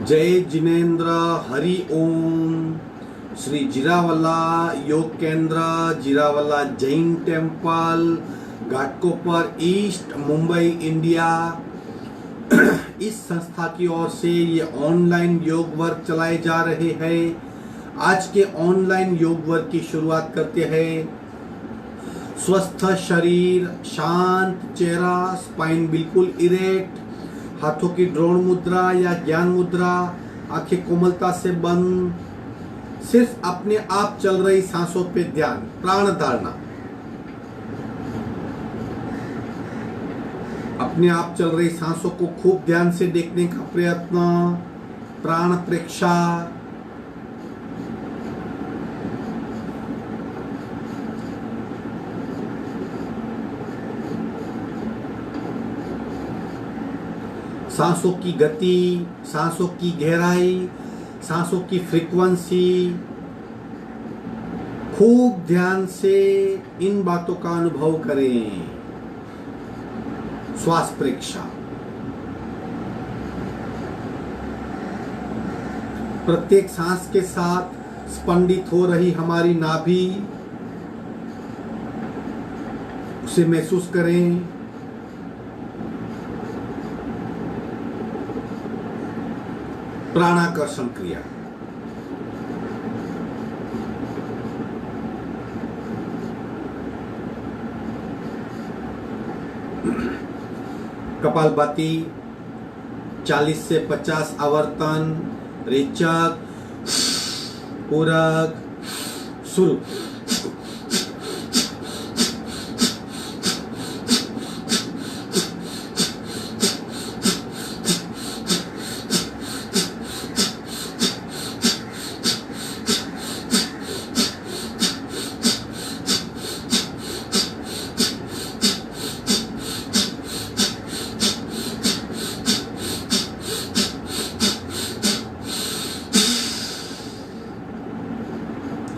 जय जिनेन्द्र हरि ओम। श्री जीरावला योग केंद्र, Jirawala Jain temple, Ghatkopar east, Mumbai, India. इस संस्था की ओर से ये ऑनलाइन योग वर्क चलाए जा रहे हैं। आज के ऑनलाइन योग वर्क की शुरुआत करते हैं। स्वस्थ शरीर, शांत चेहरा, स्पाइन बिल्कुल इरेक्ट, हाथों की ड्रोन मुद्रा या ज्ञान मुद्रा, आंखें कोमलता से बंद, सिर्फ अपने आप चल रही सांसों पे ध्यान, प्राण धारणा। अपने आप चल रही सांसों को खूब ध्यान से देखने का प्रयत्न, प्राण प्रेक्षा। सांसों की गति, सांसों की गहराई, सांसों की फ्रीक्वेंसी, खूब ध्यान से इन बातों का अनुभव करें। श्वास प्रेक्षा। प्रत्येक सांस के साथ स्पंदित हो रही हमारी नाभि, उसे महसूस करें। प्राणाकर्षण क्रिया। कपालभाति 40 से 50 आवर्तन, रेचक, पूरक, शुरू।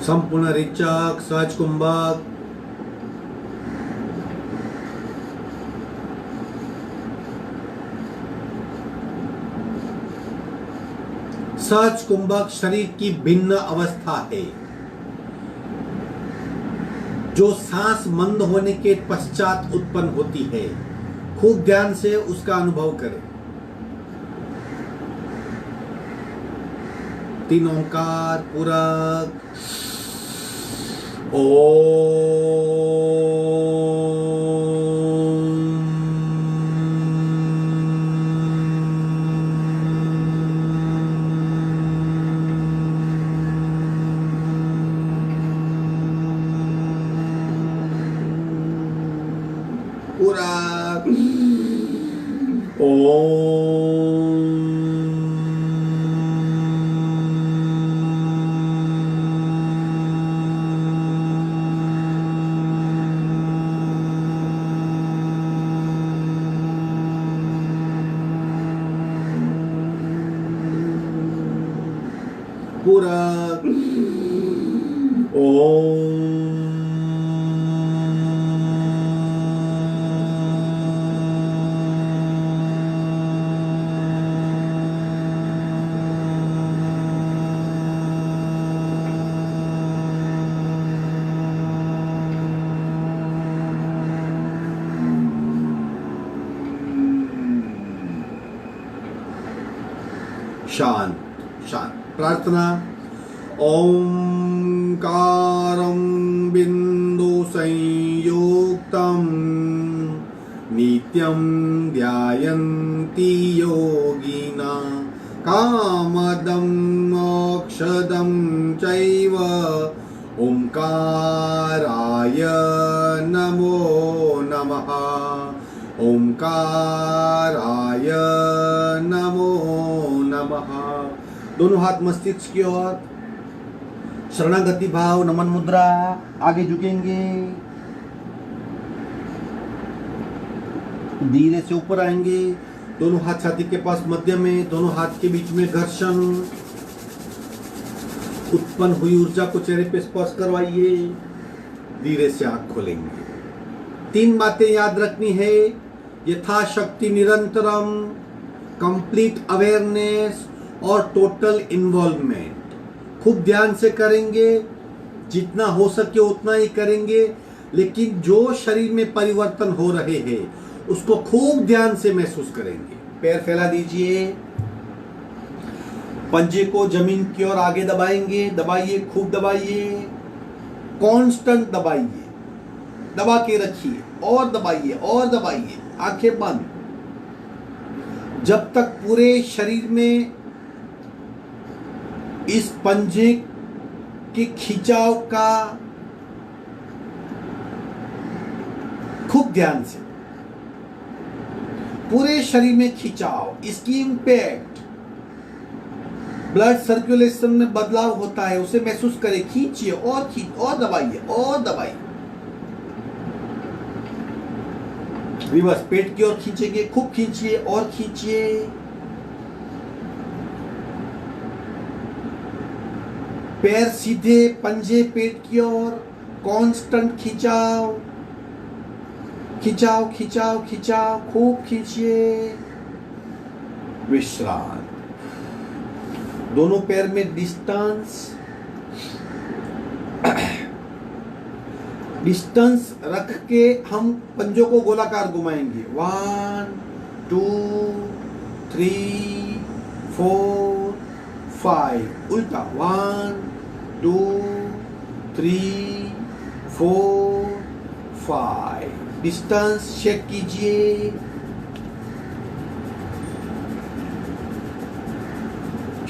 संपूर्ण रेचक, सहज कुंभक। सहज कुंभक शरीर की भिन्न अवस्था है, जो सांस मंद होने के पश्चात उत्पन्न होती है। खूब ध्यान से उसका अनुभव करें। 3 ओंकार, पूरक। पूरक। पूरक। शांत शांत। प्रार्थना। ओंकारं बिंदु संयुक्तं नित्यं ध्यायन्ति योगिना, कामदं मोक्षदं चैव ओंकाराय नमो नमः। ओंकाराय नमो नमः। दोनों हाथ मस्तिष्क की ओर, शरणागति भाव, नमन मुद्रा। आगे झुकेंगे, धीरे से ऊपर आएंगे। दोनों हाथ छाती के पास मध्य में, दोनों हाथ के बीच में घर्षण। उत्पन्न हुई ऊर्जा को चेहरे पे स्पर्श करवाइए। धीरे से आंख खोलेंगे। 3 बातें याद रखनी है। यथाशक्ति निरंतरम, कंप्लीट अवेयरनेस, और टोटल इन्वॉल्वमेंट। खूब ध्यान से करेंगे, जितना हो सके उतना ही करेंगे, लेकिन जो शरीर में परिवर्तन हो रहे हैं उसको खूब ध्यान से महसूस करेंगे। पैर फैला दीजिए, पंजे को जमीन की ओर आगे दबाएंगे, दबाइए, खूब दबाइए, कांस्टेंट दबाइए, दबा के रखिए और दबाइए और दबाइए, आंखें बंद, जब तक पूरे शरीर में इस पंजे के खिंचाव का खूब ध्यान से, पूरे शरीर में खिंचाव, इसकी इंपैक्ट, ब्लड सर्कुलेशन में बदलाव होता है, उसे महसूस करें। खींचिए और और दबाइए और दबाइए। रिवर्स, पेट की ओर खींचेंगे, खूब खींचिए और खींचिए। पैर सीधे, पंजे पेट की ओर, कांस्टेंट खिंचाव, खिंचाव खिंचाव खिंचाव, खूब खींचिए। विश्राम। दोनों पैर में डिस्टेंस रख के हम पंजों को गोलाकार घुमाएंगे। 1 2 3 4 5, उल्टा 1 2 3 4 5, डिस्टेंस चेक कीजिए।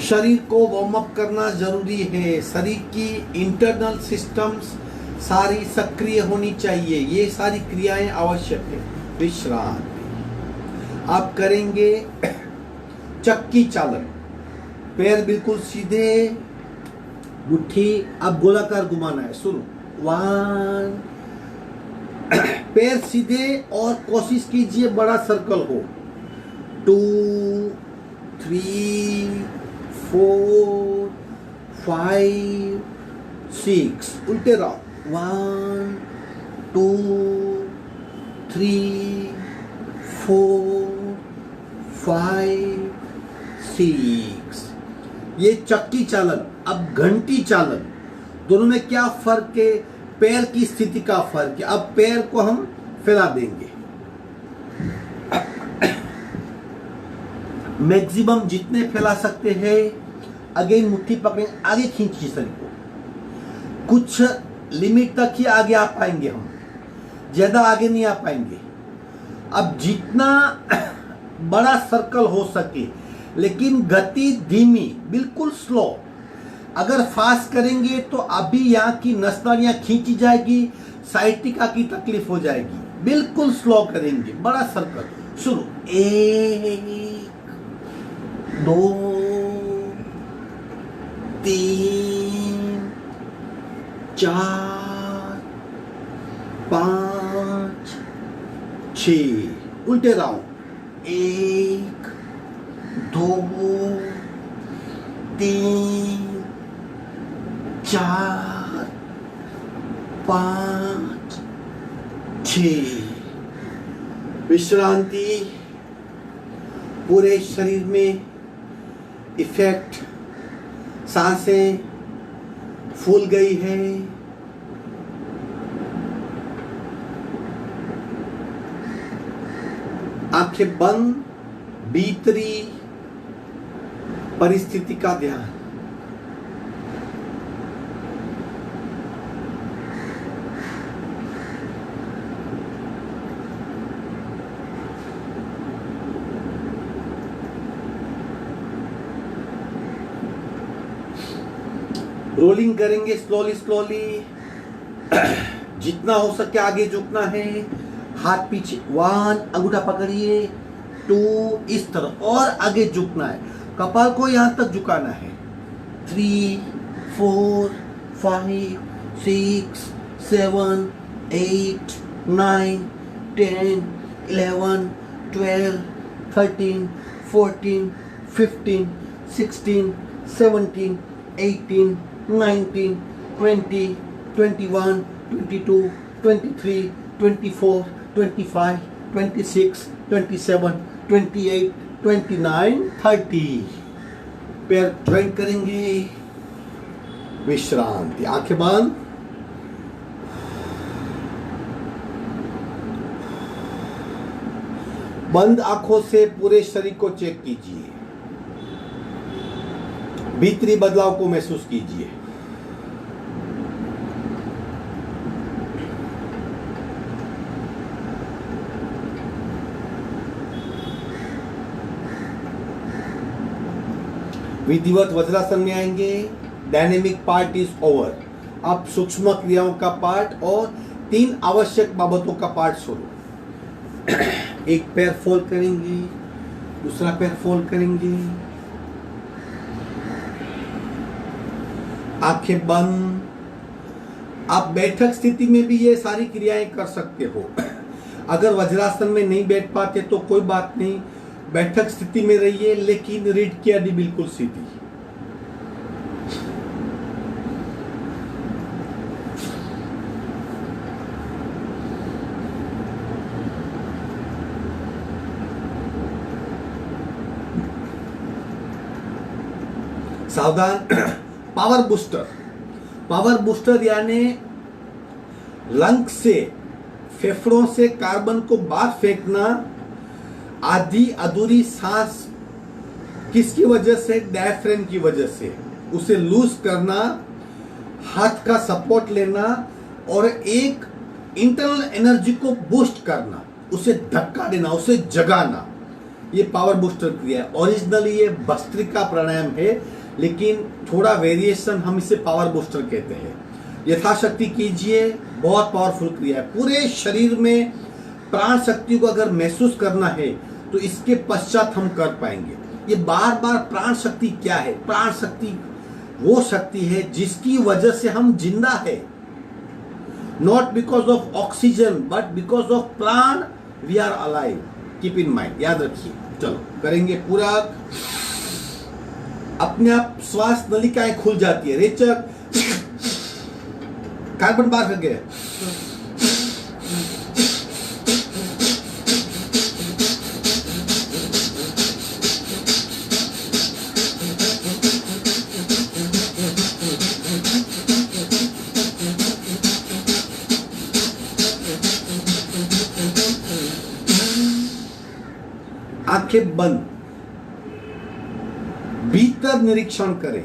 शरीर को वार्म अप करना जरूरी है। शरीर की इंटरनल सिस्टम्स सारी सक्रिय होनी चाहिए, ये सारी क्रियाएं आवश्यक है। विश्राम। आप करेंगे चक्की चालन, पैर बिल्कुल सीधे, मुट्ठी अब गोलाकार घुमाना है। सुनो, 1, पैर सीधे और कोशिश कीजिए बड़ा सर्कल हो। 2 3 4 5 6, उल्टे रहो। 1 2 3 4 5 6, ये चक्की चालन। अब घंटी चालन, दोनों में क्या फर्क है? पैर की स्थिति का फर्क है। अब पैर को हम फैला देंगे, मैक्सिमम जितने फैला सकते हैं। अगेन मुट्ठी पकड़ें, आगे खींचिए शरीर को, कुछ लिमिट तक ही आगे आ पाएंगे हम, ज्यादा आगे नहीं आ पाएंगे। अब जितना बड़ा सर्कल हो सके, लेकिन गति धीमी, बिल्कुल स्लो। अगर फास्ट करेंगे तो अभी यहाँ की नसनालियां खींची जाएगी, साइटिका की तकलीफ हो जाएगी। बिल्कुल स्लो करेंगे, बड़ा सर्कल। शुरू, 1 2 3 4 5 6, उल्टे राउंड। 1 2 3 4 5 6, विश्रांति। पूरे शरीर में इफेक्ट, सांसें फूल गई है। आंखें बंद, भीतरी परिस्थिति का ध्यान। रोलिंग करेंगे स्लोली स्लोली, जितना हो सके आगे झुकना है, हाथ पीछे। 1, अंगूठा पकड़िए। 2, इस तरफ और आगे झुकना है, कपाल को यहां तक झुकाना है। 3 4 5 6 7 8 9 10 11 12 13 14 15 16 17 18 19 20 21 22 23 24 25 26 27 28 29 30। पैर ज्वाइन करेंगे, विश्रांति, आंखें बंद। बंद आंखों से पूरे शरीर को चेक कीजिए, भीतरी बदलाव को महसूस कीजिए। विधिवत वज्रासन में आएंगे। Dynamic part is over. अब सूक्ष्म क्रियाओं का पार्ट और 3 आवश्यक बाबतों का पार्ट शुरू। एक पैर फोल्ड करेंगे, दूसरा पैर फोल्ड करेंगे, आंखें बंद। आप बैठक स्थिति में भी ये सारी क्रियाएं कर सकते हो। अगर वज्रासन में नहीं बैठ पाते तो कोई बात नहीं, बैठक स्थिति में रहिए, लेकिन रीढ़ की हड्डी बिल्कुल सीधी। सावधान। Power booster. पावर बूस्टर यानी लंग से, फेफड़ों से कार्बन को बाहर फेंकना। आधी अधूरी सांस किसकी वजह से? डायफ्रेम की वजह से। उसे लूज करना, हाथ का सपोर्ट लेना और एक इंटरनल एनर्जी को बूस्ट करना, उसे धक्का देना, उसे जगाना, ये पावर बूस्टर क्रिया है। ओरिजिनली ये भस्त्रिका प्राणायाम है, लेकिन थोड़ा वेरिएशन हम इसे पावर बूस्टर कहते हैं। यथाशक्ति कीजिए, बहुत पावरफुल क्रिया है। पूरे शरीर में प्राण शक्ति को अगर महसूस करना है तो इसके पश्चात हम कर पाएंगे। ये बार बार प्राण शक्ति क्या है? प्राण शक्ति वो शक्ति है जिसकी वजह से हम जिंदा है। Not because of oxygen but because of prana we are alive. Keep in mind, याद रखिए। चलो करेंगे पूरा। अपने आप श्वास नलिकाएं खुल जाती है। रेचक, कार्बन बाहर कर गए। आंखें बंद, भीतर निरीक्षण करें।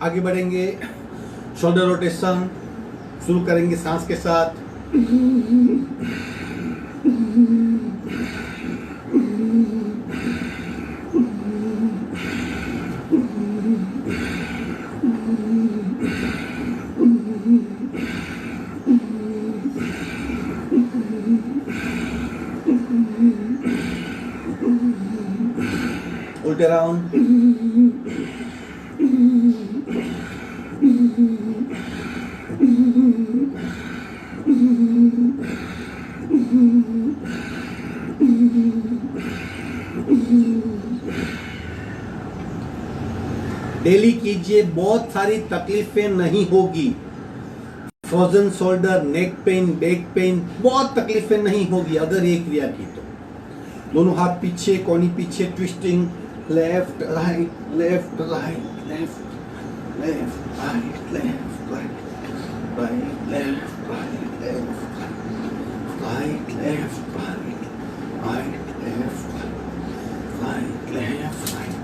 आगे बढ़ेंगे। शोल्डर रोटेशन शुरू करेंगे सांस के साथ। उल्टे राउंड। डेली कीजिए, बहुत सारी तकलीफें नहीं होगी। Frozen shoulder, neck pain, back pain, बहुत तकलीफें नहीं होगी अगर ये क्रिया की तो। दोनों हाथ पीछे, कोहनी पीछे, twisting, left right, left right, left left right, left right, right left right, left right, left right, right left right, left right,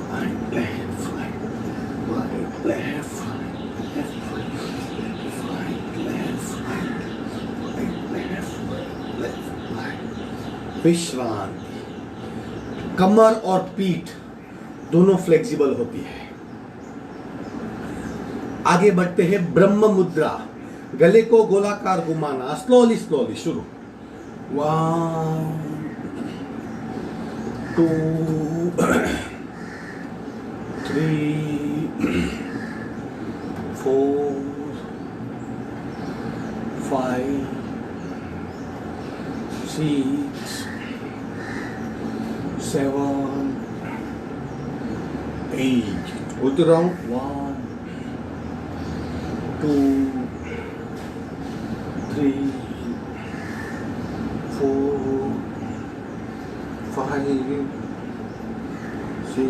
right left, right, left, right, left, right, left, right। विश्रांति। कमर और पीठ दोनों flexible होती है। आगे बढ़ते हैं ब्रह्म मुद्रा। गले को गोलाकार घुमाना, स्लोली स्लोली शुरू। 1 2 3 4 5 6 7 8। बोलते रहा हूँ। 1 2 3 4 5 6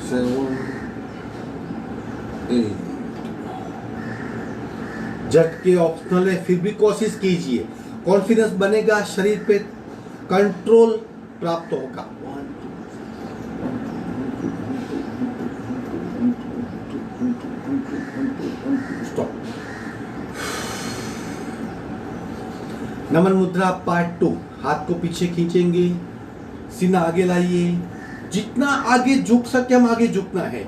7 8। झटके ऑप्शनल है, फिर भी कोशिश कीजिए। कॉन्फिडेंस बनेगा, शरीर पे कंट्रोल प्राप्त होगा। स्टॉप। नमन मुद्रा पार्ट 2। हाथ को पीछे खींचेंगे, सीना आगे लाइए। जितना आगे झुक सके हम आगे झुकना है,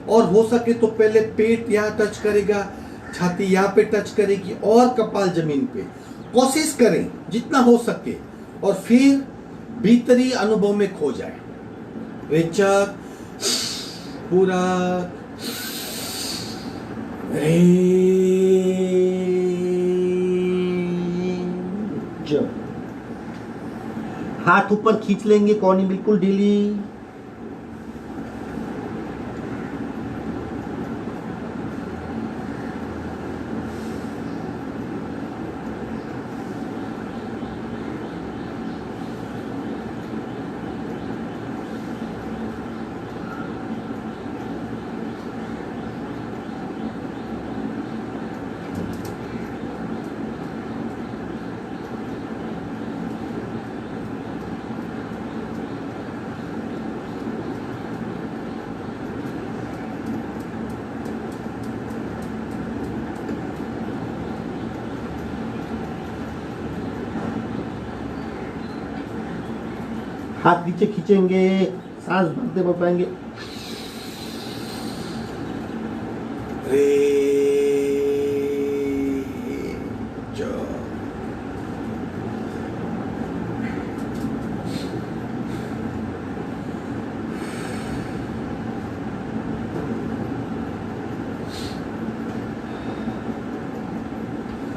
और हो सके तो पहले पेट यहाँ टच करेगा, छाती यहाँ पे टच करेगी और कपाल जमीन पे। कोशिश करें जितना हो सके, और फिर भीतरी अनुभव में खो जाए। रेचक पूरा हाथ ऊपर खींच लेंगे, कौनी बिल्कुल ढीली। हाथ नीचे खींचेंगे, सांस भरते बढ़ पाएंगे।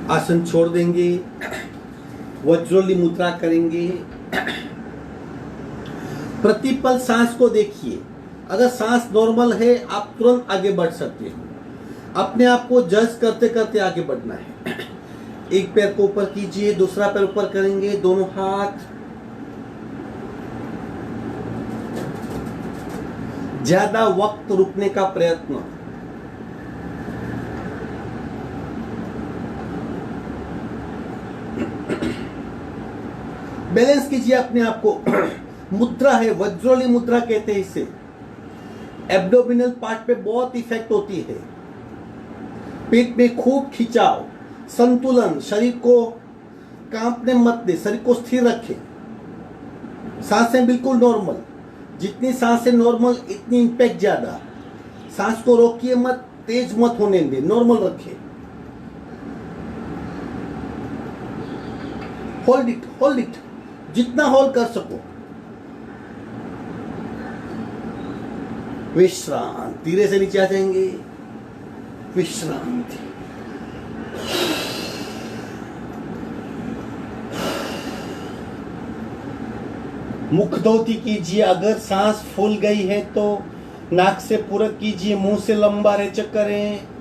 आसन छोड़ देंगे, वज्रोली मुद्रा करेंगे। प्रतिपल सांस को देखिए। अगर सांस नॉर्मल है आप तुरंत आगे बढ़ सकते हो। अपने आप को जज करते करते आगे बढ़ना है। एक पैर को ऊपर कीजिए, दूसरा पैर ऊपर करेंगे, दोनों हाथ। ज्यादा वक्त रुकने का प्रयत्न। बैलेंस कीजिए अपने आप को। मुद्रा है, वज्रोली मुद्रा कहते हैं इसे। एब्डोमिनल पार्ट पे बहुत इफेक्ट होती है। पेट में खूब खिंचाव, संतुलन, शरीर को कांपने मत दे, शरीर को स्थिर रखे। सांसें बिल्कुल नॉर्मल, जितनी सांसें नॉर्मल इतनी इंपैक्ट ज्यादा। सांस को रोकिए मत, तेज मत होने दे, नॉर्मल रखे। होल्ड इट, जितना होल्ड कर सको। विश्रांति, धीरे से नीचे आ जाएंगे। विश्रांति। मुख धोती कीजिए। अगर सांस फूल गई है तो नाक से पूरा कीजिए, मुंह से लंबा रेचक करें।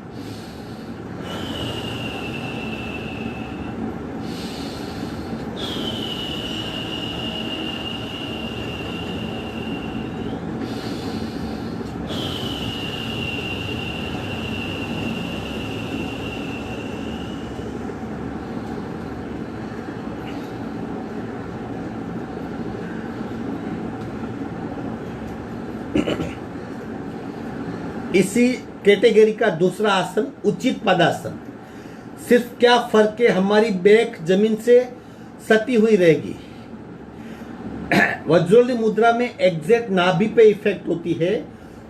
इसी कैटेगरी का दूसरा आसन उचित पदासन। सिर्फ क्या फर्क है, हमारी बैक जमीन से सटी हुई रहेगी। वज्रोली मुद्रा में एग्जैक्ट नाभि पे इफेक्ट होती है,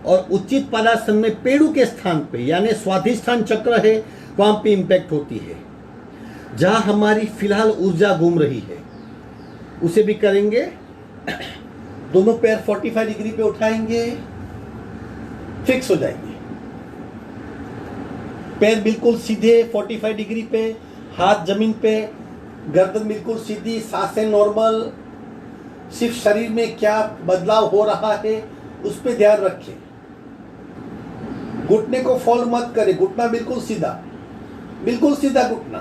और उचित पदासन में पेड़ू के स्थान पे यानी स्वाधिष्ठान चक्र है वहां पे इंपैक्ट होती है। जहां हमारी फिलहाल ऊर्जा घूम रही है उसे भी करेंगे। दोनों पैर 45 डिग्री पे उठाएंगे, फिक्स हो जाएंगे। पैर बिल्कुल सीधे 45 डिग्री पे, हाथ जमीन पे, गर्दन बिल्कुल सीधी, सांसें नॉर्मल। सिर्फ शरीर में क्या बदलाव हो रहा है उस पे ध्यान रखें। घुटने को फॉल मत करें, घुटना बिल्कुल सीधा घुटना।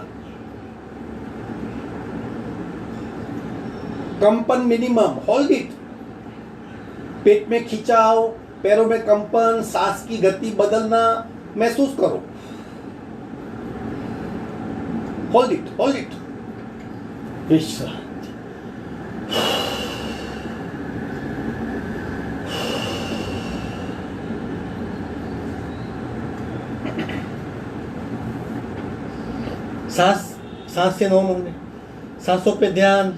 कंपन मिनिमम, होल्ड इट। पेट में खिंचाव, पैरों में कंपन, सांस की गति बदलना महसूस करो। Hold it. विश्रांति। सांस से नॉर्मल में, सांसों पे ध्यान।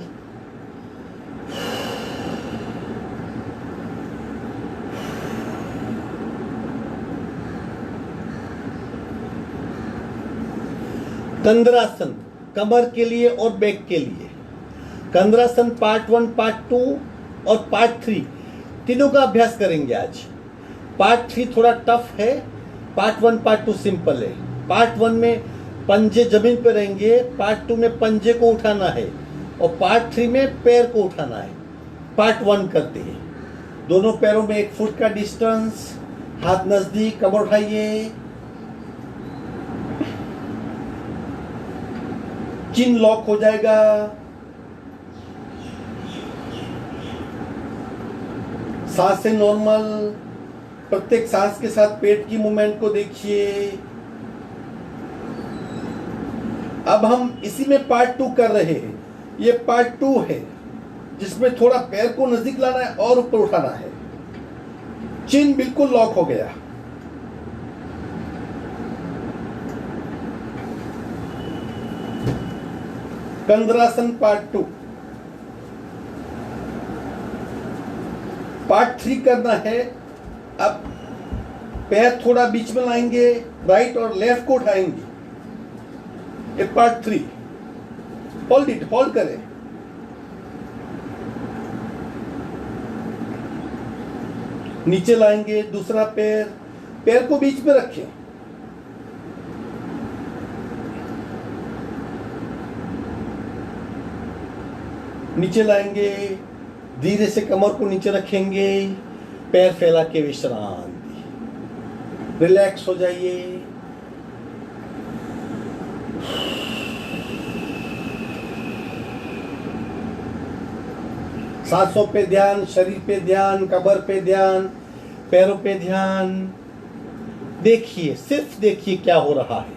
कंद्रासन कमर के लिए और बैक के लिए। कंद्रासन पार्ट 1, पार्ट 2 और पार्ट 3 तीनों का अभ्यास करेंगे आज। पार्ट 3 थोड़ा टफ है, पार्ट 1 पार्ट 2 सिंपल है। पार्ट 1 में पंजे जमीन पर रहेंगे, पार्ट 2 में पंजे को उठाना है और पार्ट 3 में पैर को उठाना है। पार्ट 1 करते हैं। दोनों पैरों में 1 फुट का डिस्टेंस, हाथ नजदीक, कमर उठाइए। चिन लॉक हो जाएगा। सांसें नॉर्मल। प्रत्येक सांस के साथ पेट की मूवमेंट को देखिए। अब हम इसी में पार्ट 2 कर रहे हैं। ये पार्ट 2 है जिसमें थोड़ा पैर को नजदीक लाना है और ऊपर उठाना है। चिन बिल्कुल लॉक हो गया। कंद्रासन पार्ट 2। पार्ट 3 करना है। अब पैर थोड़ा बीच में लाएंगे, राइट और लेफ्ट को उठाएंगे। ये पार्ट 3। होल्ड करें। नीचे लाएंगे दूसरा पैर को बीच में रखें। नीचे लाएंगे, धीरे से कमर को नीचे रखेंगे, पैर फैला के विश्रांति। रिलैक्स हो जाइए। सांसों पे ध्यान, शरीर पे ध्यान, कमर पे ध्यान, पैरों पे ध्यान। देखिए, सिर्फ देखिए क्या हो रहा है।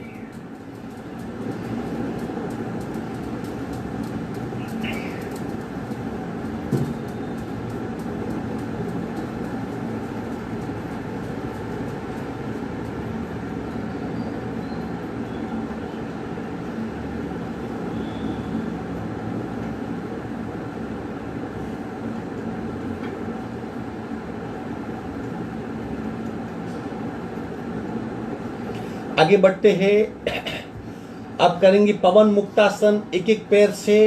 आगे बढ़ते हैं। अब करेंगे पवन मुक्तासन। एक एक पैर से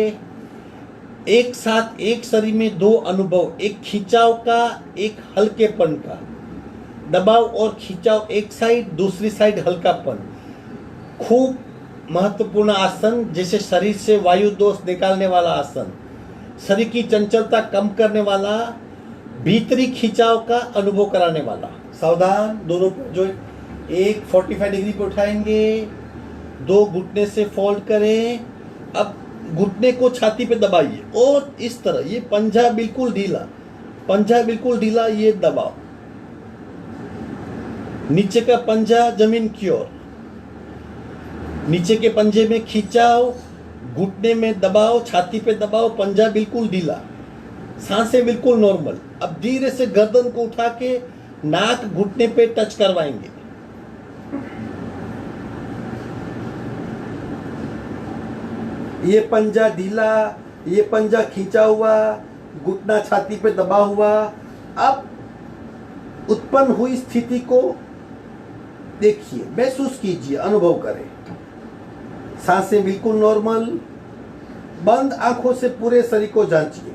एक साथ एक शरीर में 2 अनुभव, एक खिंचाव का, एक हल्केपन का। दबाव और खिंचाव एक साइड, दूसरी साइड हल्कापन। खूब महत्वपूर्ण आसन, जैसे शरीर से वायु दोष निकालने वाला आसन, शरीर की चंचलता कम करने वाला, भीतरी खिंचाव का अनुभव कराने वाला। सावधान। दोनों जो एक 45 डिग्री पे उठाएंगे, 2 घुटने से फोल्ड करें। अब घुटने को छाती पे दबाइए और इस तरह, ये पंजा बिल्कुल ढीला, ये दबाओ। नीचे का पंजा जमीन की ओर, नीचे के पंजे में खिंचाव, घुटने में दबाओ, छाती पे दबाओ, पंजा बिल्कुल ढीला, सांसें बिल्कुल नॉर्मल। अब धीरे से गर्दन को उठा के नाक घुटने पे टच करवाएंगे। ये पंजा ढीला, ये पंजा खींचा हुआ, घुटना छाती पे दबा हुआ। अब उत्पन्न हुई स्थिति को देखिए, महसूस कीजिए, अनुभव करें। सांसें बिल्कुल नॉर्मल। बंद आंखों से पूरे शरीर को जांचिए।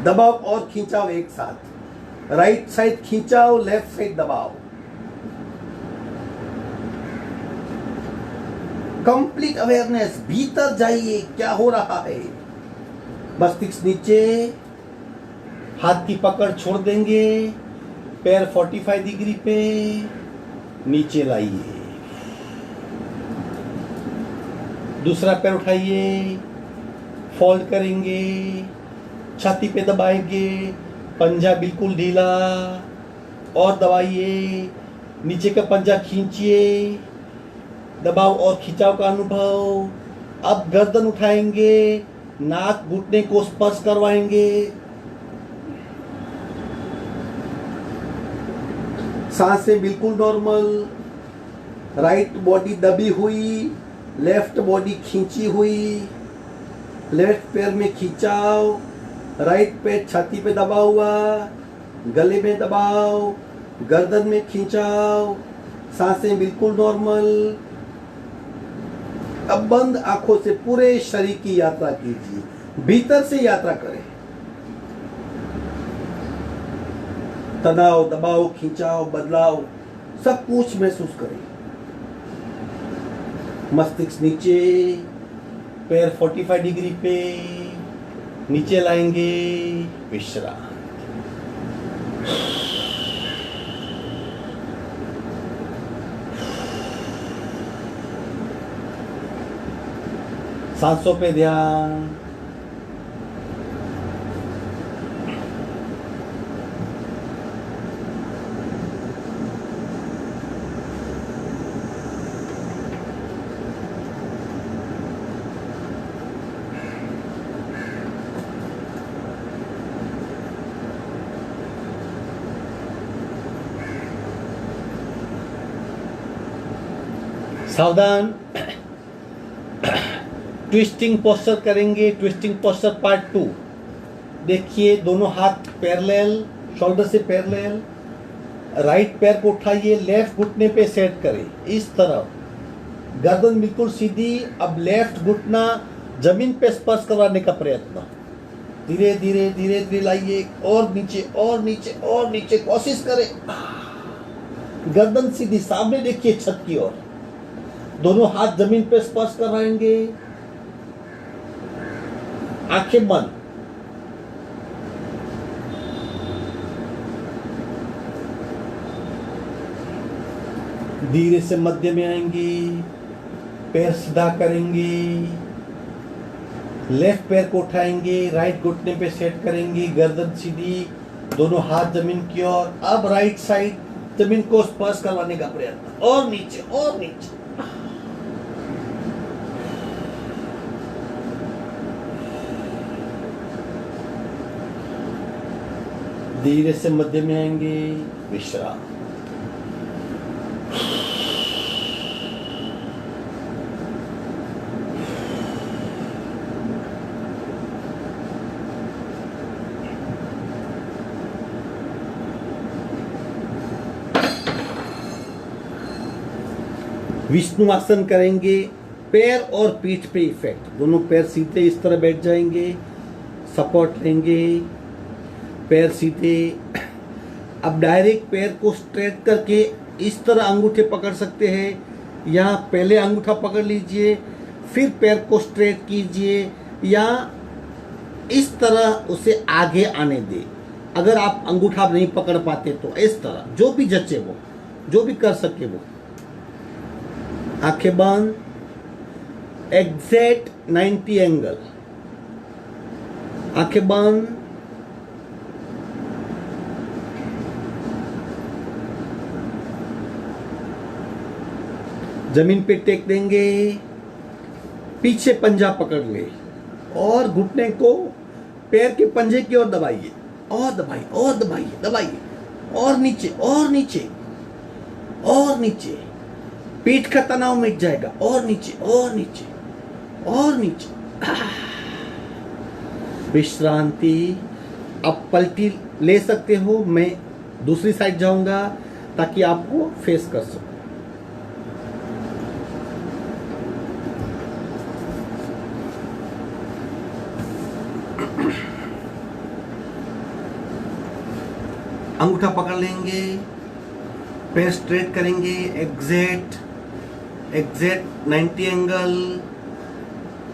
दबाव और खींचाव एक साथ। राइट साइड खींचाव, लेफ्ट साइड दबाव। कंप्लीट अवेयरनेस, भीतर जाइए, क्या हो रहा है। मस्तिष्क नीचे, हाथ की पकड़ छोड़ देंगे, पैर 45 डिग्री पे नीचे लाइए। दूसरा पैर उठाइए, फोल्ड करेंगे, छाती पे दबाएंगे, पंजा बिल्कुल ढीला, और दबाइए, नीचे का पंजा खींचिए, दबाव और खिंचाव का अनुभव। अब गर्दन उठाएंगे, नाक घुटने को स्पर्श करवाएंगे। सांसें बिल्कुल नॉर्मल। राइट बॉडी दबी हुई, लेफ्ट बॉडी खींची हुई। लेफ्ट पैर में खिंचाव, राइट पैर छाती पे दबा हुआ, गले में दबाव, गर्दन में खिंचाव। सांसें बिल्कुल नॉर्मल। अब बंद आंखों से पूरे शरीर की यात्रा कीजिए, भीतर से यात्रा करें। तनाव, दबाव, खिंचाव, बदलाव सब कुछ महसूस करें। मस्तिष्क नीचे, पैर 45 डिग्री पे नीचे लाएंगे, विश्राम। सांसों पे ध्यान। सावधान, ट्विस्टिंग पोस्चर करेंगे। Twisting posture part 2। देखिए, दोनों हाथ पैरेलल, शोल्डर से पैरेलल। राइट पैर को उठाइए, लेफ्ट घुटने पे सेट करें, इस तरफ। गर्दन बिल्कुल सीधी। अब लेफ्ट घुटना जमीन पे स्पर्श करवाने का प्रयत्न। धीरे धीरे धीरे धीरे लाइए, और नीचे और नीचे और नीचे, कोशिश करें। गर्दन सीधी, सामने देखिए छत की ओर। दोनों हाथ जमीन पे स्पर्श कराएंगे। आंखें बंद। धीरे से मध्य में आएंगे, पैर सीधा करेंगे, लेफ्ट पैर को उठाएंगे, राइट घुटने पे सेट करेंगे, गर्दन सीधी, दोनों हाथ जमीन की ओर। अब राइट साइड जमीन को स्पर्श करवाने का प्रयत्न, और नीचे और नीचे। धीरे से मध्य में आएंगे, विश्राम। विष्णु आसन करेंगे। पैर और पीठ पे इफेक्ट। दोनों पैर सीधे इस तरह बैठ जाएंगे, सपोर्ट लेंगे, पैर सीधे। अब डायरेक्ट पैर को स्ट्रेट करके इस तरह अंगूठे पकड़ सकते हैं, या पहले अंगूठा पकड़ लीजिए, फिर पैर को स्ट्रेट कीजिए, या इस तरह उसे आगे आने दे। अगर आप अंगूठा नहीं पकड़ पाते तो इस तरह, जो भी जचे वो, जो भी कर सके वो। आंखें बंद, एग्जैक्ट 90 एंगल। आंखें बंद। जमीन पे टेक देंगे, पीछे पंजा पकड़ ले, और घुटने को पैर के पंजे की ओर दबाइए, और दबाइए, और दबाइए, दबाइए, और नीचे और नीचे और नीचे। पीठ का तनाव मिट जाएगा, और नीचे और नीचे और नीचे। विश्रांति। आप पलटी ले सकते हो, मैं दूसरी साइड जाऊंगा ताकि आपको फेस कर सकूं। अंगूठा पकड़ लेंगे, पैर स्ट्रेट करेंगे, एग्जैक्ट 90 एंगल,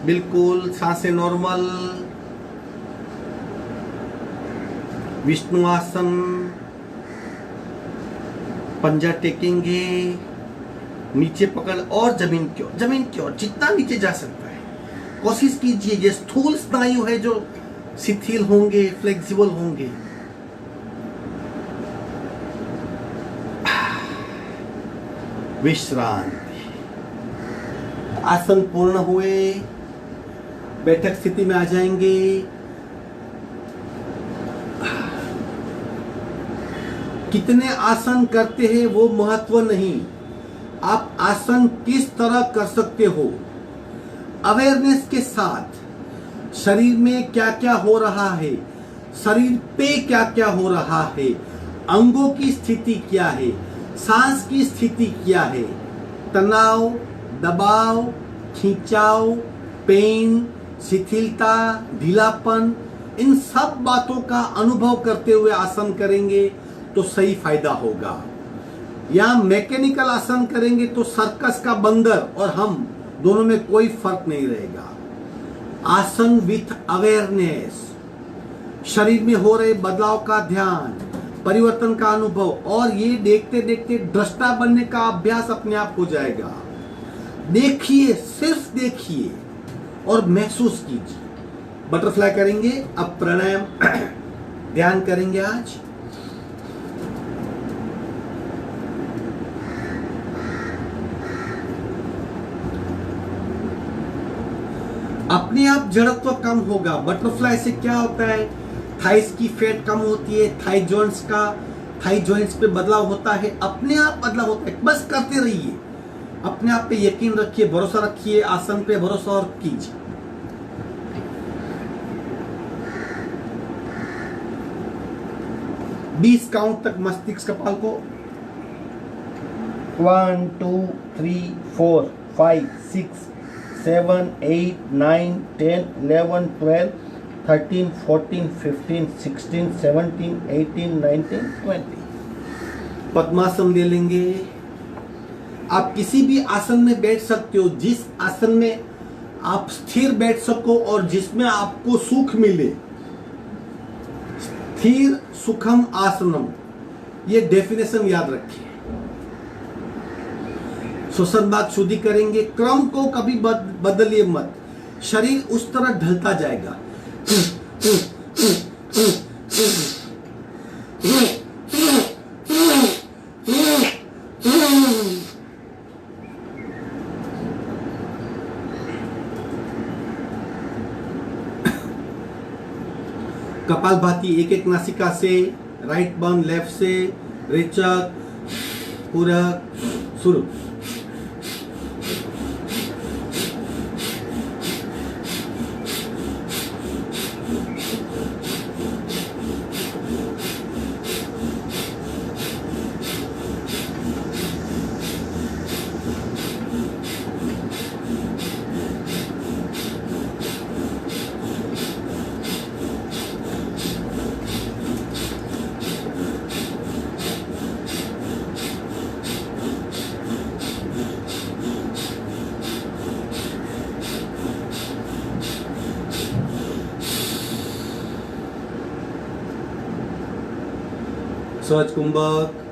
बिल्कुल सांसें नॉर्मल। विष्णु आसन, पंजा टेकेंगे, नीचे पकड़ और जमीन की ओर जितना नीचे जा सकता है कोशिश कीजिए। ये स्थूल स्नायु है जो शिथिल होंगे, फ्लेक्सिबल होंगे। विश्रांति। आसन पूर्ण हुए, बैठक स्थिति में आ जाएंगे। कितने आसन करते हैं वो महत्व नहीं, आप आसन किस तरह कर सकते हो। अवेयरनेस के साथ शरीर में क्या क्या हो रहा है, शरीर पे क्या क्या हो रहा है, अंगों की स्थिति क्या है, सांस की स्थिति क्या है, तनाव, दबाव, खिंचाव, पेन, शिथिलता, ढीलापन, इन सब बातों का अनुभव करते हुए आसन करेंगे तो सही फायदा होगा। या मैकेनिकल आसन करेंगे तो सर्कस का बंदर और हम दोनों में कोई फर्क नहीं रहेगा। आसन विथ अवेयरनेस, शरीर में हो रहे बदलाव का ध्यान, परिवर्तन का अनुभव, और ये देखते देखते दृष्टा बनने का अभ्यास अपने आप हो जाएगा। देखिए, सिर्फ देखिए और महसूस कीजिए। बटरफ्लाई करेंगे, अब प्राणायाम ध्यान करेंगे। आज अपने आप जड़त्व कम होगा। बटरफ्लाई से क्या होता है, थाइस की फैट कम होती है, थाई जॉइंट्स पे बदलाव होता है, अपने आप बदलाव होता है। बस करते रहिए, अपने आप पे यकीन रखिए, भरोसा रखिए, आसन पे भरोसा और कीजिए। बीस काउंट तक मस्तिष्क कपाल को 1 2 3 4 5 6 7 8 9 10 11 12 13 14 15 16 17 18 19 20। पद्मासन ले लेंगे। आप किसी भी आसन में बैठ सकते हो, जिस आसन में आप स्थिर बैठ सको और जिसमें आपको सुख मिले। स्थिर सुखम आसनम, ये डेफिनेशन याद रखिए। श्वसन भाग शुद्धि करेंगे। क्रम को कभी बदलिए मत, शरीर उस तरह ढलता जाएगा। कपालभाति, एक एक नासिका से, राइट बर्न लेफ्ट से, रेचक, पूरक, शुरू। सहज कुंभक,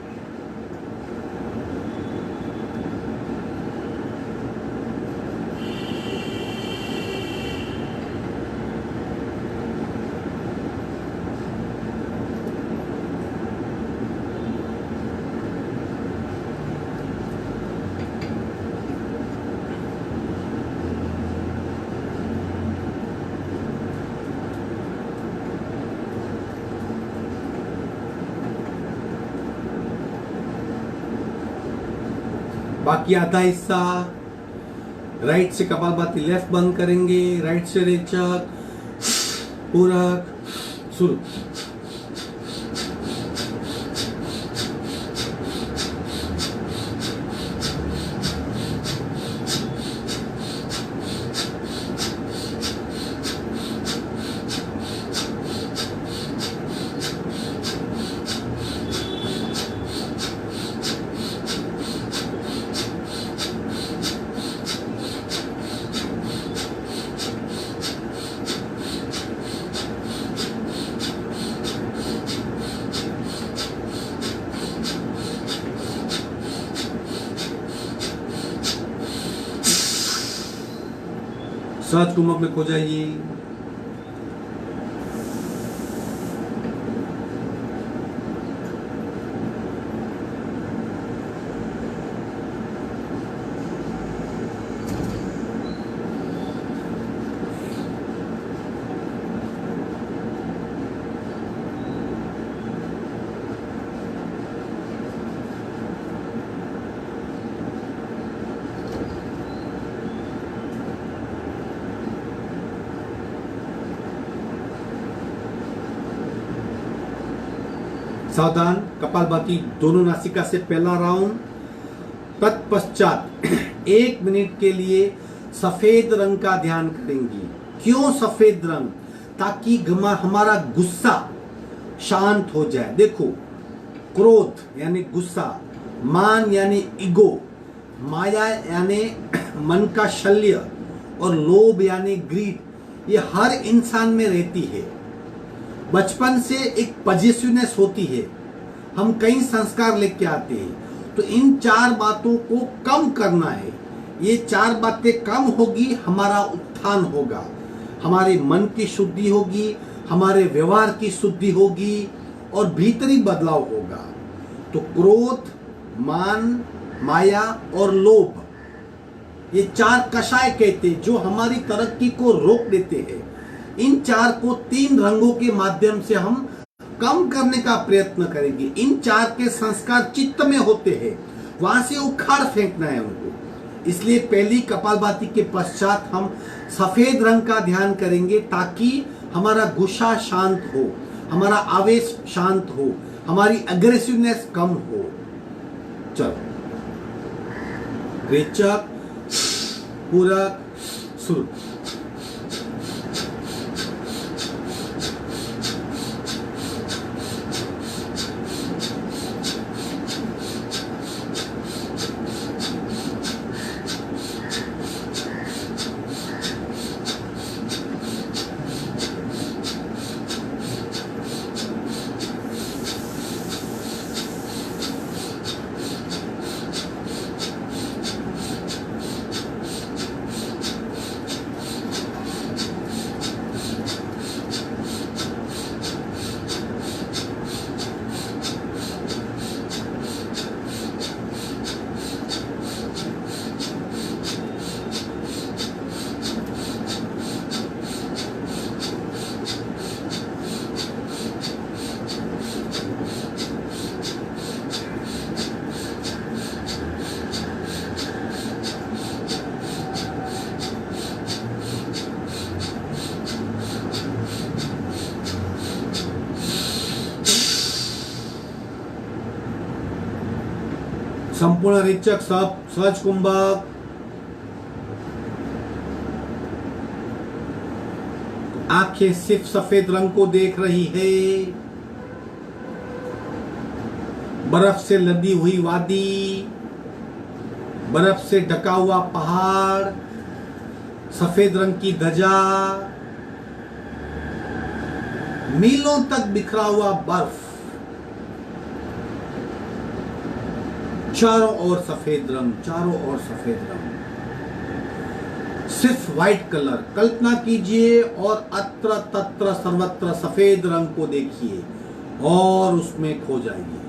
बाकी आधा हिस्सा राइट से कपालभाति लेफ्ट बंद करेंगे, राइट से रेचक, पूरक शुरू। सहज कुंभक में खो जाइए। सावधान, कपालभाति दोनों नासिका से पहला राउंड। तत्पश्चात 1 मिनट के लिए सफेद रंग का ध्यान करेंगी। क्यों सफेद रंग? ताकि हमारा गुस्सा शांत हो जाए। देखो, क्रोध यानी गुस्सा, मान यानी ईगो, माया यानी मन का शल्य और लोभ यानी ग्रीड, ये हर इंसान में रहती है। बचपन से एक पॉजिटिवनेस होती है, हम कई संस्कार लेके आते हैं। तो इन 4 बातों को कम करना है। ये 4 बातें कम होगी, हमारा उत्थान होगा, हमारे मन की शुद्धि होगी, हमारे व्यवहार की शुद्धि होगी और भीतरी बदलाव होगा। तो क्रोध, मान, माया और लोभ, ये 4 कषाय कहते हैं जो हमारी तरक्की को रोक देते हैं। इन 4 को 3 रंगों के माध्यम से हम कम करने का प्रयत्न करेंगे। इन 4 के संस्कार चित्त में होते हैं, वहां से उखाड़ फेंकना है उनको। इसलिए पहली कपालभाति के पश्चात हम सफेद रंग का ध्यान करेंगे ताकि हमारा गुस्सा शांत हो, हमारा आवेश शांत हो, हमारी अग्रेसिवनेस कम हो। चलो, रेचक, पूरक शुरू। संपूर्ण रेचक, सहज कुंभक, आंखें सिर्फ सफेद रंग को देख रही है। बर्फ से लदी हुई वादी, बर्फ से ढका हुआ पहाड़, सफेद रंग की ध्वजा, मीलों तक बिखरा हुआ बर्फ, चारों ओर सफेद रंग, चारों ओर सफेद रंग, सिर्फ व्हाइट कलर। कल्पना कीजिए और अत्र तत्र सर्वत्र सफेद रंग को देखिए और उसमें खो जाइए।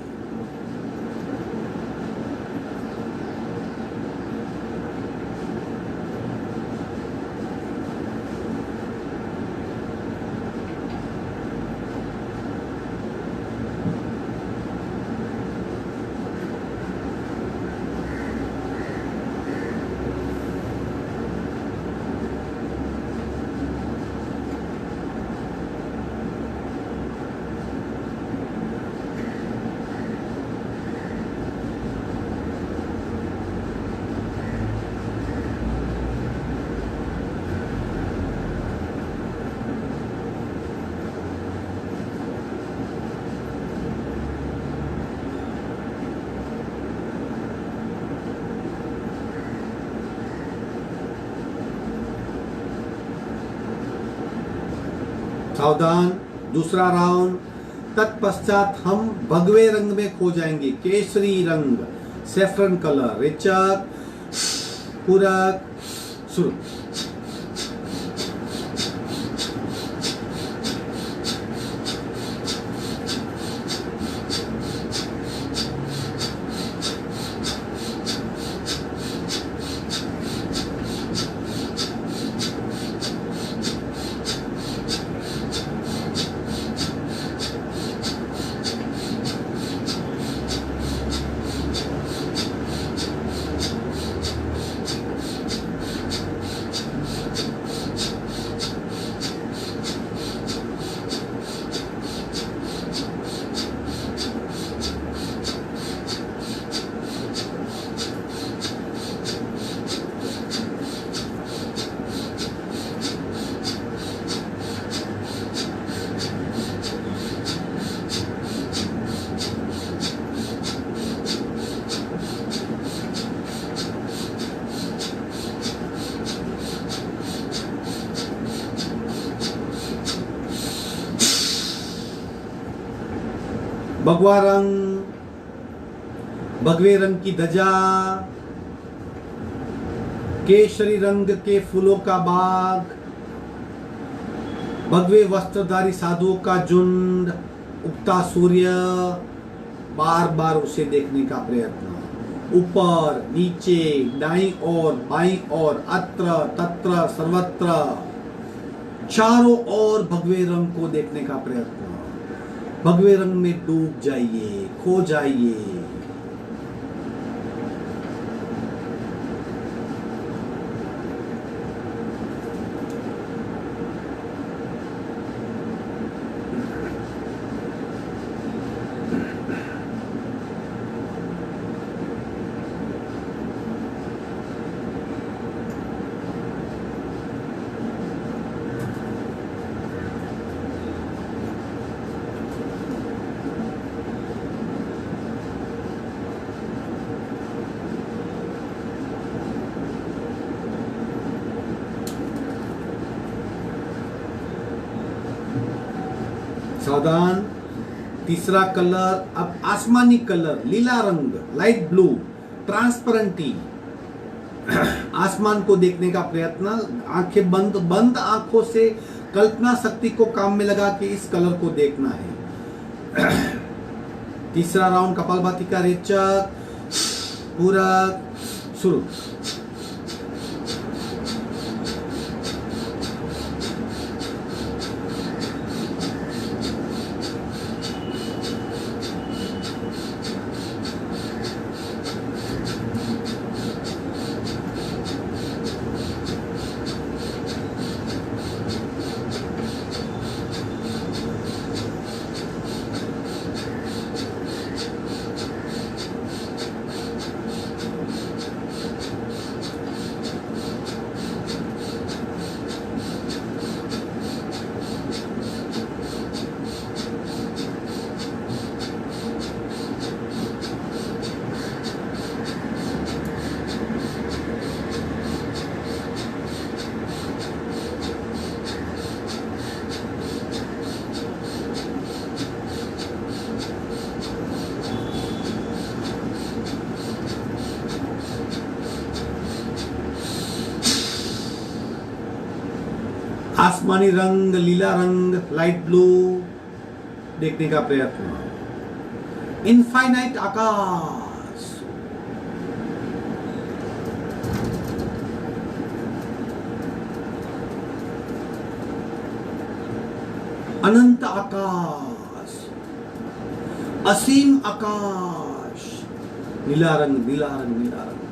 सावधान, दूसरा राउंड। तत्पश्चात हम भगवे रंग में खो जाएंगे, केसरी रंग, सेफ्रन कलर। रेचक, पूरक, शुरू। भगवा रंग, भगवे रंग की ध्वजा, केसरी रंग के फूलों का बाग, भगवे वस्त्रधारी साधुओं का झुंड, उगता सूर्य, बार बार उसे देखने का प्रयत्न। ऊपर, नीचे, दाईं ओर, बाईं ओर, अत्र तत्र सर्वत्र, चारों ओर भगवे रंग को देखने का प्रयत्न। भगवे रंग में डूब जाइए, खो जाइए। सावधान, तीसरा कलर अब आसमानी कलर, लीला रंग, लाइट ब्लू, ट्रांसपेरेंटी। आसमान को देखने का प्रयत्न, आंखें बंद, बंद आंखों से कल्पना शक्ति को काम में लगा के इस कलर को देखना है। तीसरा राउंड कपालभाति का। रेचक, पूरक, शुरू। आसमानी रंग, लीला रंग, लाइट ब्लू देखने का प्रयत्न। इनफाइनाइट आकाश, अनंत आकाश, असीम आकाश, नीला रंग, नीला रंग, नीला रंग।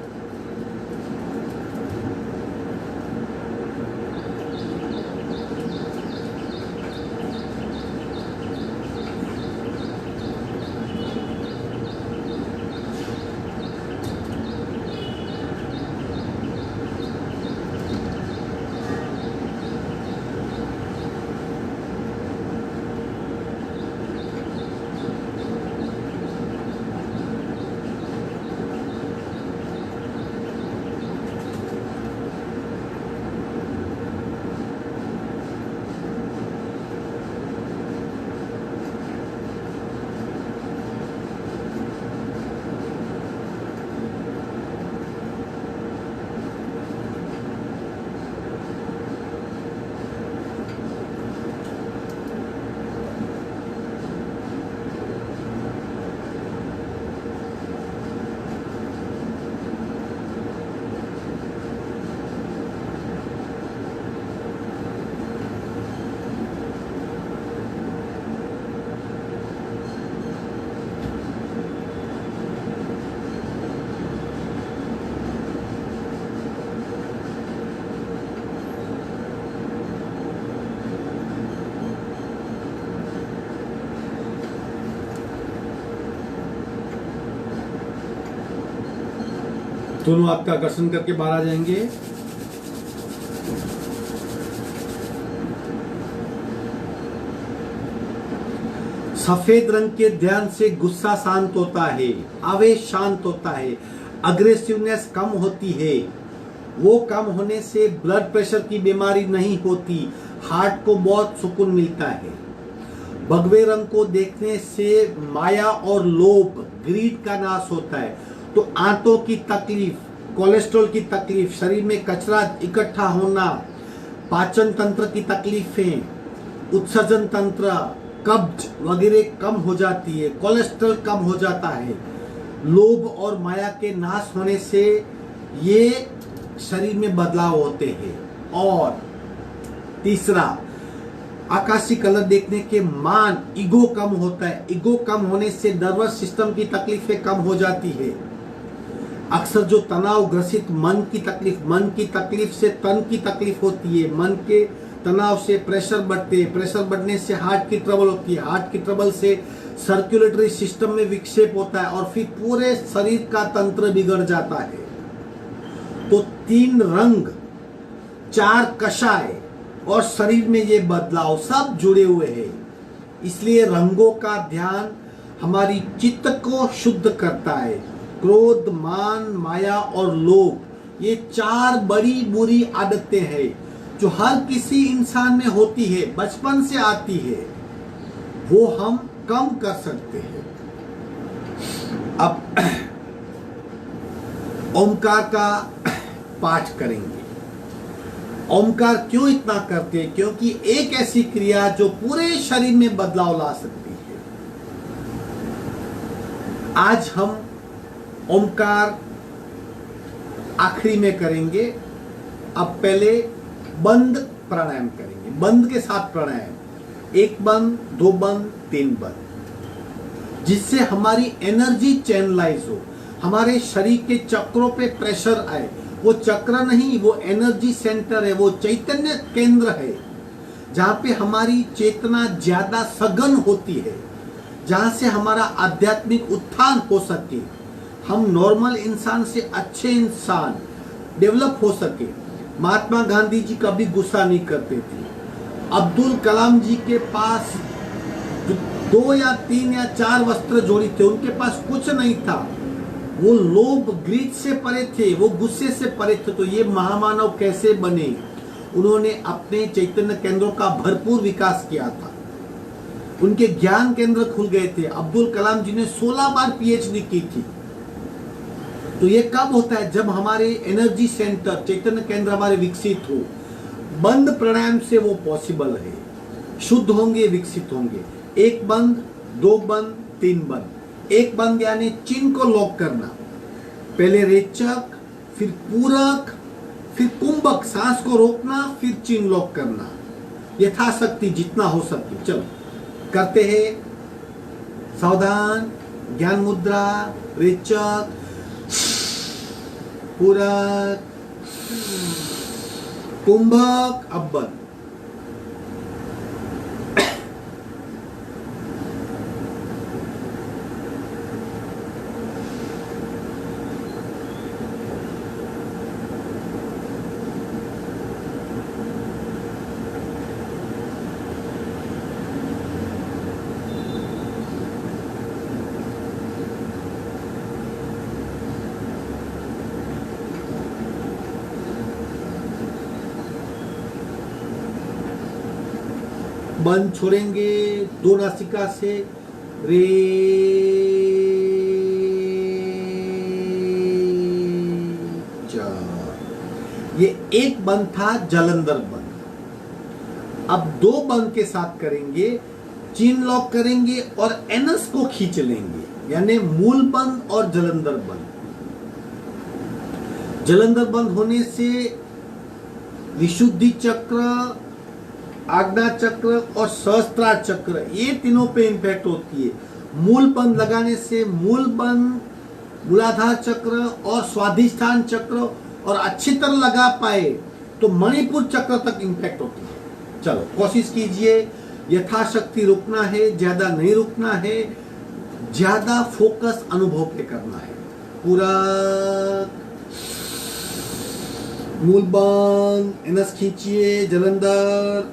दोनों हाथ का आकर्षण करके बाहर आ जाएंगे। सफेद रंग के ध्यान से गुस्सा शांत होता है, आवेश शांत होता है, अग्रेसिवनेस कम होती है। वो कम होने से ब्लड प्रेशर की बीमारी नहीं होती, हार्ट को बहुत सुकून मिलता है। भगवे रंग को देखने से माया और लोभ, ग्रीड का नाश होता है। तो आंतों की तकलीफ, कोलेस्ट्रॉल की तकलीफ, शरीर में कचरा इकट्ठा होना, पाचन तंत्र की तकलीफें, उत्सर्जन तंत्र, कब्ज वगैरह कम हो जाती है, कोलेस्ट्रॉल कम हो जाता है। लोभ और माया के नाश होने से ये शरीर में बदलाव होते हैं। और तीसरा, आकाशी कलर देखने के मान, ईगो कम होता है। ईगो कम होने से नर्वस सिस्टम की तकलीफें कम हो जाती है। अक्सर जो तनाव ग्रसित मन की तकलीफ से तन की तकलीफ होती है। मन के तनाव से प्रेशर बढ़ते हैं, प्रेशर बढ़ने से हार्ट की ट्रबल होती है, हार्ट की ट्रबल से सर्कुलेटरी सिस्टम में विक्षेप होता है और फिर पूरे शरीर का तंत्र बिगड़ जाता है। तो 3 रंग, 4 कषाय और शरीर में ये बदलाव सब जुड़े हुए हैं। इसलिए रंगों का ध्यान हमारी चित्त को शुद्ध करता है। क्रोध, मान, माया और लोभ, ये 4 बड़ी बुरी आदतें हैं जो हर किसी इंसान में होती है, बचपन से आती है। वो हम कम कर सकते हैं। अब ओमकार का पाठ करेंगे। ओमकार क्यों इतना करते हैं? क्योंकि एक ऐसी क्रिया जो पूरे शरीर में बदलाव ला सकती है। आज हम ओमकार आखिरी में करेंगे। अब पहले बंद प्राणायाम करेंगे, बंद के साथ प्राणायाम, 1 बंद, 2 बंद, 3 बंद, जिससे हमारी एनर्जी चैनलाइज हो, हमारे शरीर के चक्रों पे प्रेशर आए। वो चक्र नहीं, वो एनर्जी सेंटर है, वो चैतन्य केंद्र है, जहाँ पे हमारी चेतना ज्यादा सघन होती है, जहाँ से हमारा आध्यात्मिक उत्थान हो सके, हम नॉर्मल इंसान से अच्छे इंसान डेवलप हो सके। महात्मा गांधी जी कभी गुस्सा नहीं करते थे। अब्दुल कलाम जी के पास 2 या 3 या 4 वस्त्र जोड़ी थे, उनके पास कुछ नहीं था। वो लोभ, ग्रीड से परे थे, वो गुस्से से परे थे। तो ये महामानव कैसे बने? उन्होंने अपने चैतन्य केंद्रों का भरपूर विकास किया था, उनके ज्ञान केंद्र खुल गए थे। अब्दुल कलाम जी ने 16 बार पीएचडी की थी। तो ये कब होता है? जब हमारे एनर्जी सेंटर, चैतन्य केंद्र हमारे विकसित हो। बंद प्राणायाम से वो पॉसिबल है, शुद्ध होंगे, विकसित होंगे। 1 बंद, 2 बंद, 3 बंद। 1 बंद यानी चिन्ह को लॉक करना, पहले रेचक, फिर पूरक, फिर कुंभक, सांस को रोकना, फिर चिन्ह लॉक करना, यथाशक्ति जितना हो सके। चलो करते हैं। सावधान, ज्ञान मुद्रा, रेचक, पूरक, कुंभक, अब बंद। बंद छोड़ेंगे 2 नासिका से। रे चा। ये 1 बंद था, जलंधर बंद। अब 2 बंद के साथ करेंगे, चिन लॉक करेंगे और एनस को खींच लेंगे, यानी मूल बंद और जलंधर बंद। जलंधर बंद होने से विशुद्धि चक्र, आज्ञा चक्र और सहस्त्रार चक्र, ये तीनों पे इंपैक्ट होती है। मूल बंद लगाने से मूल बंद, मूलाधार चक्र और स्वाधिष्ठान चक्र, और अच्छी तरह लगा पाए तो मणिपुर चक्र तक इंपैक्ट होती है। चलो कोशिश कीजिए, यथाशक्ति रुकना है, ज्यादा नहीं रुकना है, ज्यादा फोकस अनुभव पे करना है। पूरा मूल बंद, एनएस खींचिए जलंधर।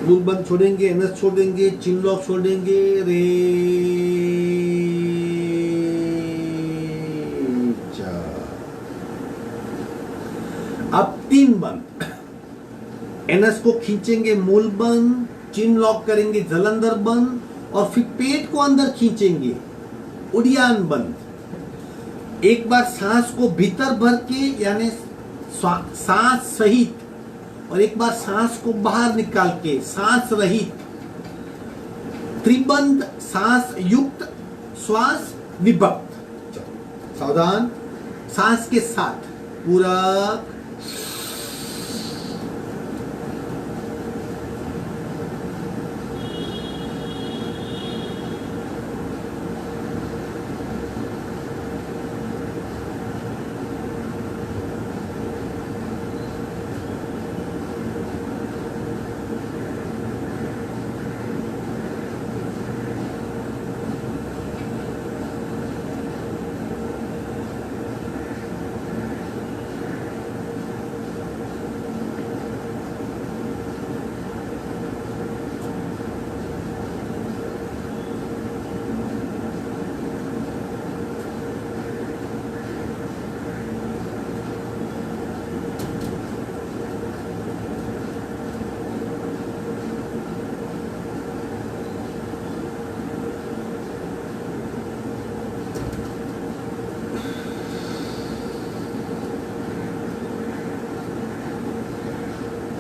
मूल बंद छोड़ेंगे, एनएस छोड़ेंगे, चिन लॉक छोड़ेंगे, रे अब 3 बंद, एनएस को खींचेंगे, मूल बंद, चिन लॉक करेंगे, जलंधर बंद, और फिर पेट को अंदर खींचेंगे, उड़ियान बंद। एक बार सांस को भीतर भर के यानी सांस सहित, और एक बार सांस को बाहर निकाल के सांस रहित, त्रिबंध सांस युक्त, श्वास विभक्त। सावधान, सांस के साथ पूरा।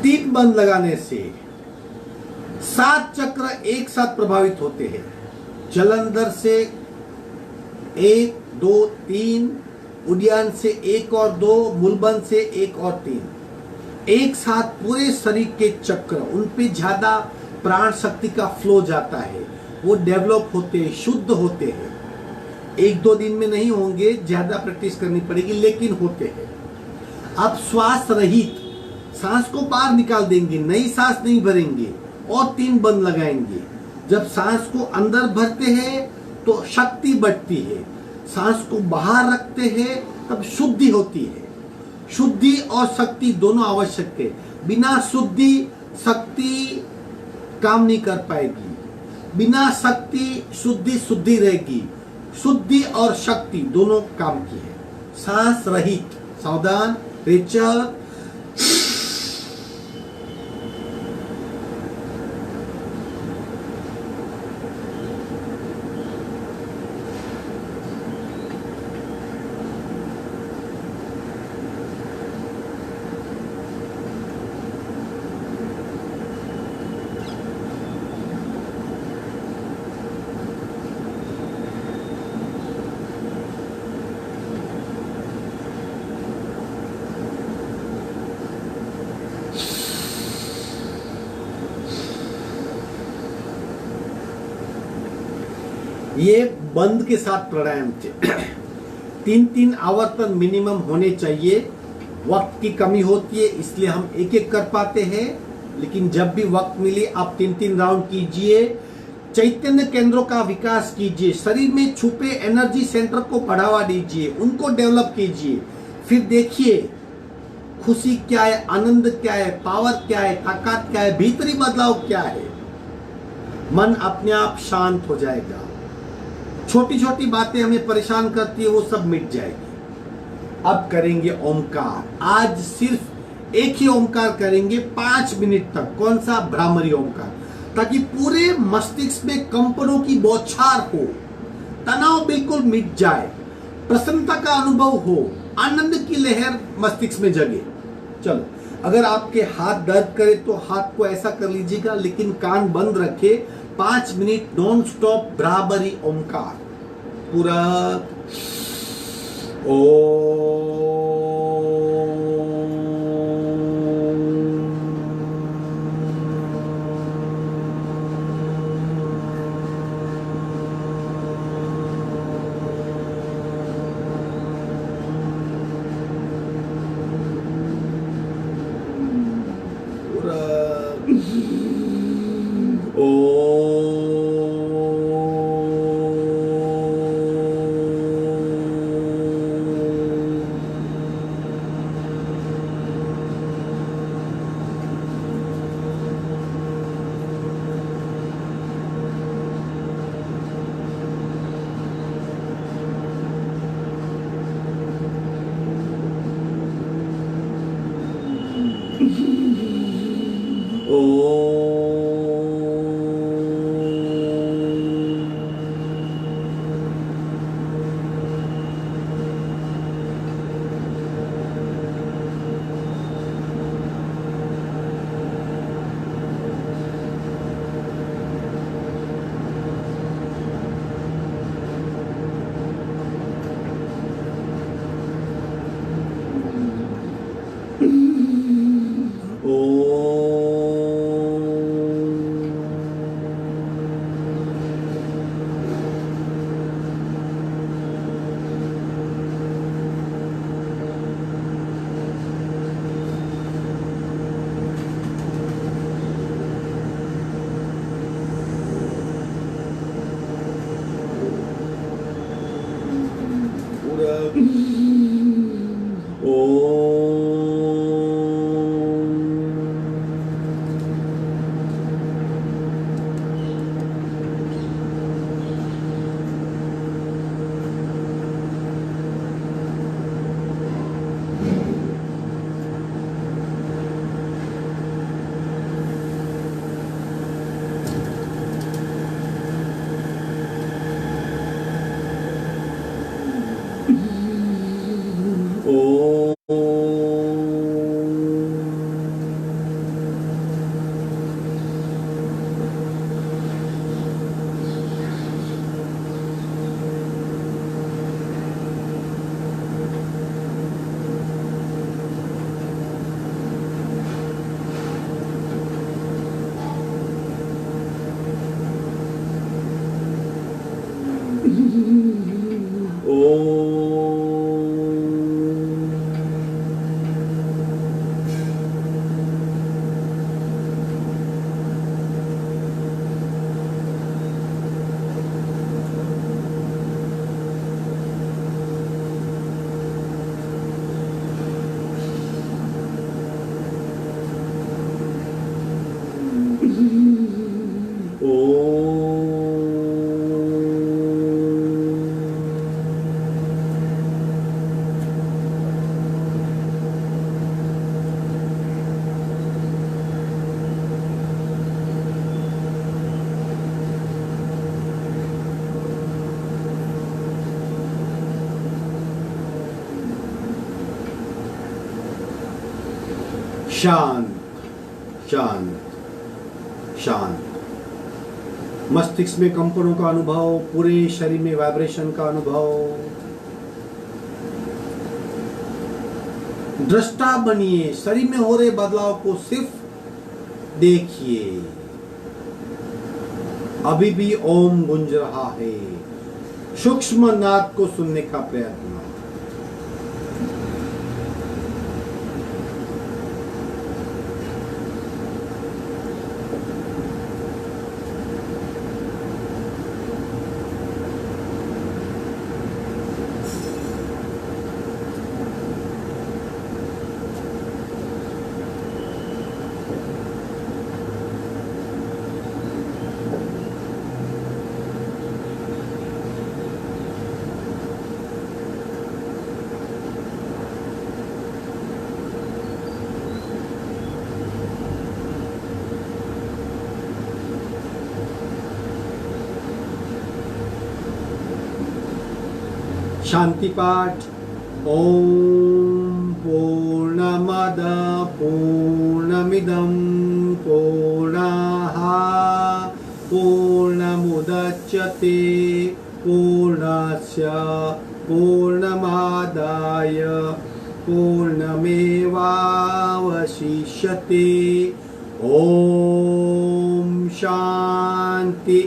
तीन बंद लगाने से 7 चक्र एक साथ प्रभावित होते हैं। जलंधर से 1 2 3, उड़ियान से 1 और 2, मूलबंद से 1 और 3, एक साथ पूरे शरीर के चक्र, उन पे ज्यादा प्राण शक्ति का फ्लो जाता है, वो डेवलप होते हैं, शुद्ध होते हैं। 1-2 दिन में नहीं होंगे, ज्यादा प्रैक्टिस करनी पड़ेगी, लेकिन होते हैं। अब श्वास रहित सांस को बाहर निकाल देंगे, नई सांस नहीं भरेंगे, और 3 बंद लगाएंगे। जब सांस को अंदर भरते हैं तो शक्ति बढ़ती है, सांस को बाहर रखते हैं तब शुद्धि होती है। शुद्धि और शक्ति दोनों आवश्यक है। बिना शुद्धि शक्ति काम नहीं कर पाएगी, बिना शक्ति शुद्धि रहेगी। शुद्धि और शक्ति दोनों काम की है। सांस रहित, सावधान, रेचर, ये बंद के साथ प्राणायाम थे। 3-3 आवर्तन मिनिमम होने चाहिए। वक्त की कमी होती है इसलिए हम एक एक कर पाते हैं, लेकिन जब भी वक्त मिले आप 3-3 राउंड कीजिए। चैतन्य केंद्रों का विकास कीजिए, शरीर में छुपे एनर्जी सेंटर को बढ़ावा दीजिए, उनको डेवलप कीजिए। फिर देखिए खुशी क्या है, आनंद क्या है, पावर क्या है, ताकत क्या है, भीतरी बदलाव क्या है। मन अपने आप शांत हो जाएगा। छोटी छोटी बातें हमें परेशान करती है, वो सब मिट जाएगी। अब करेंगे ओमकार। आज सिर्फ एक ही ओमकार करेंगे 5 मिनट तक। कौन सा? भ्रामरी ओमकार, ताकि पूरे मस्तिष्क में कंपनों की बौछार हो, तनाव बिल्कुल मिट जाए, प्रसन्नता का अनुभव हो, आनंद की लहर मस्तिष्क में जगे। चलो, अगर आपके हाथ दर्द करे तो हाथ को ऐसा कर लीजिएगा, लेकिन कान बंद रखे। 5 minute non stop bhramari Omkar. पूरा शांत शांत शांत। मस्तिष्क में कंपनों का अनुभव, पूरे शरीर में वाइब्रेशन का अनुभव। दृष्टा बनिए, शरीर में हो रहे बदलाव को सिर्फ देखिए। अभी भी ओम गूंज रहा है, सूक्ष्म नाद को सुनने का प्रयत्न। शांति पाठ। ओम पूर्णमद पूर्णमिदं पूर्णाः पूर्णमुदच्यते पूर्णस्य पूर्णमादाय पूर्णमेवावशिष्यते। ओम शांति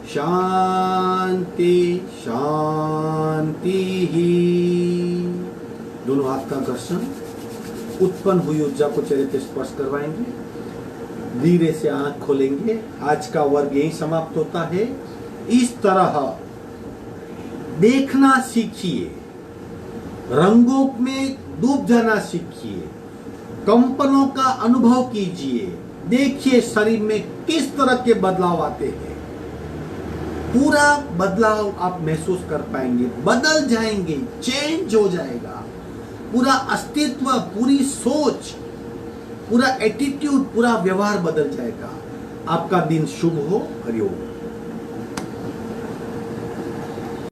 शांति शांति ही। दोनों हाथ का घर्षण उत्पन्न हुई ऊर्जा को चेहरे पे स्पर्श करवाएंगे। धीरे से आंख खोलेंगे। आज का वर्ग यही समाप्त होता है। इस तरह देखना सीखिए, रंगों में डूब जाना सीखिए, कंपनों का अनुभव कीजिए। देखिए शरीर में किस तरह के बदलाव आते हैं। पूरा बदलाव आप महसूस कर पाएंगे, बदल जाएंगे, चेंज हो जाएगा। पूरा अस्तित्व, पूरी सोच, पूरा एटीट्यूड, पूरा व्यवहार बदल जाएगा। आपका दिन शुभ हो। हरिओम।